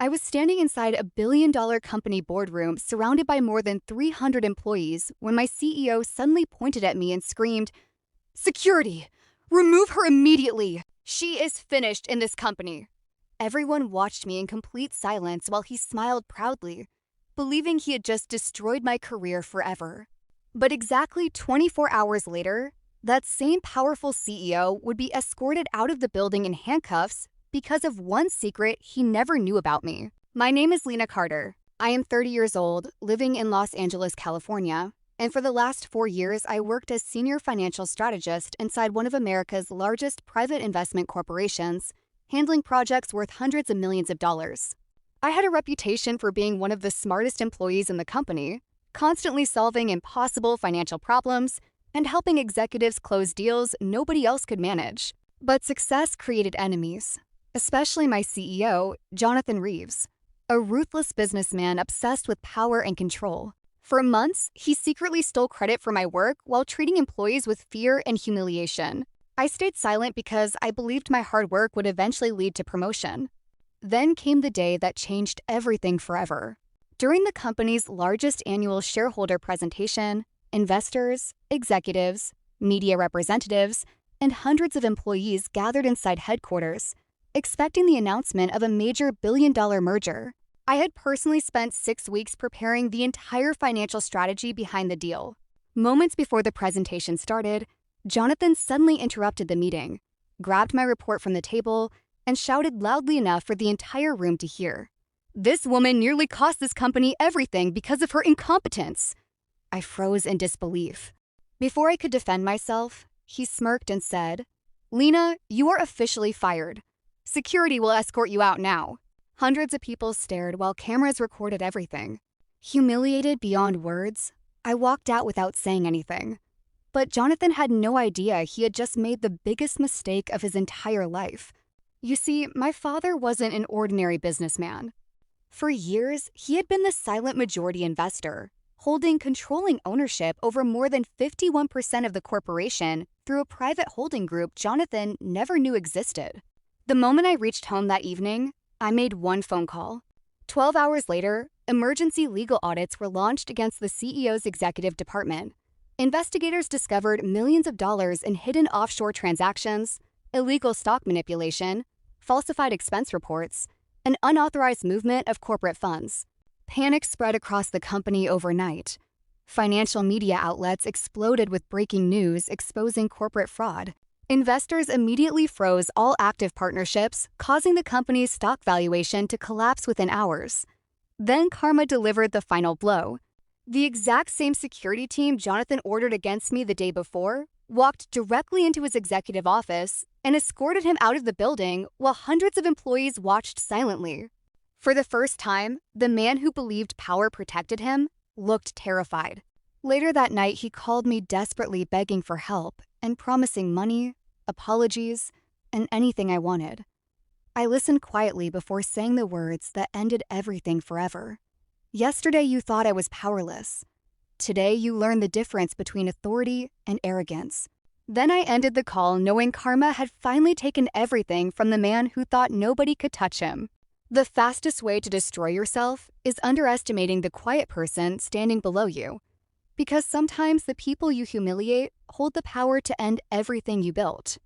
I was standing inside a billion-dollar company boardroom surrounded by more than 300 employees when my CEO suddenly pointed at me and screamed, "Security! Remove her immediately! She is finished in this company!" Everyone watched me in complete silence while he smiled proudly, believing he had just destroyed my career forever. But exactly 24 hours later, that same powerful CEO would be escorted out of the building in handcuffs because of one secret he never knew about me. My name is Leena Carter. I am 30 years old, living in Los Angeles, California, and for the last 4 years I worked as senior financial strategist inside one of America's largest private investment corporations, handling projects worth hundreds of millions of dollars. I had a reputation for being one of the smartest employees in the company, constantly solving impossible financial problems and helping executives close deals nobody else could manage. But success created enemies, especially my CEO, Jonathan Reeves, a ruthless businessman obsessed with power and control. For months, he secretly stole credit for my work while treating employees with fear and humiliation. I stayed silent because I believed my hard work would eventually lead to promotion. Then came the day that changed everything forever. During the company's largest annual shareholder presentation, investors, executives, media representatives, and hundreds of employees gathered inside headquarters, expecting the announcement of a major billion-dollar merger. I had personally spent 6 weeks preparing the entire financial strategy behind the deal. Moments before the presentation started, Jonathan suddenly interrupted the meeting, grabbed my report from the table, and shouted loudly enough for the entire room to hear. "This woman nearly cost this company everything because of her incompetence." I froze in disbelief. Before I could defend myself, he smirked and said, "Leena, you are officially fired. Security will escort you out now." Hundreds of people stared while cameras recorded everything. Humiliated beyond words, I walked out without saying anything. But Jonathan had no idea he had just made the biggest mistake of his entire life. You see, my father wasn't an ordinary businessman. For years, he had been the silent majority investor, holding controlling ownership over more than 51% of the corporation through a private holding group Jonathan never knew existed. The moment I reached home that evening, I made one phone call. 12 hours later, emergency legal audits were launched against the CEO's executive department. Investigators discovered millions of dollars in hidden offshore transactions, illegal stock manipulation, falsified expense reports, and unauthorized movement of corporate funds. Panic spread across the company overnight. Financial media outlets exploded with breaking news exposing corporate fraud. Investors immediately froze all active partnerships, causing the company's stock valuation to collapse within hours. Then karma delivered the final blow. The exact same security team Jonathan ordered against me the day before walked directly into his executive office and escorted him out of the building while hundreds of employees watched silently. For the first time, the man who believed power protected him looked terrified. Later that night, he called me desperately begging for help and promising money, apologies, and anything I wanted. I listened quietly before saying the words that ended everything forever. "Yesterday you thought I was powerless. Today you learned the difference between authority and arrogance." Then I ended the call knowing karma had finally taken everything from the man who thought nobody could touch him. The fastest way to destroy yourself is underestimating the quiet person standing below you. Because sometimes the people you humiliate hold the power to end everything you built.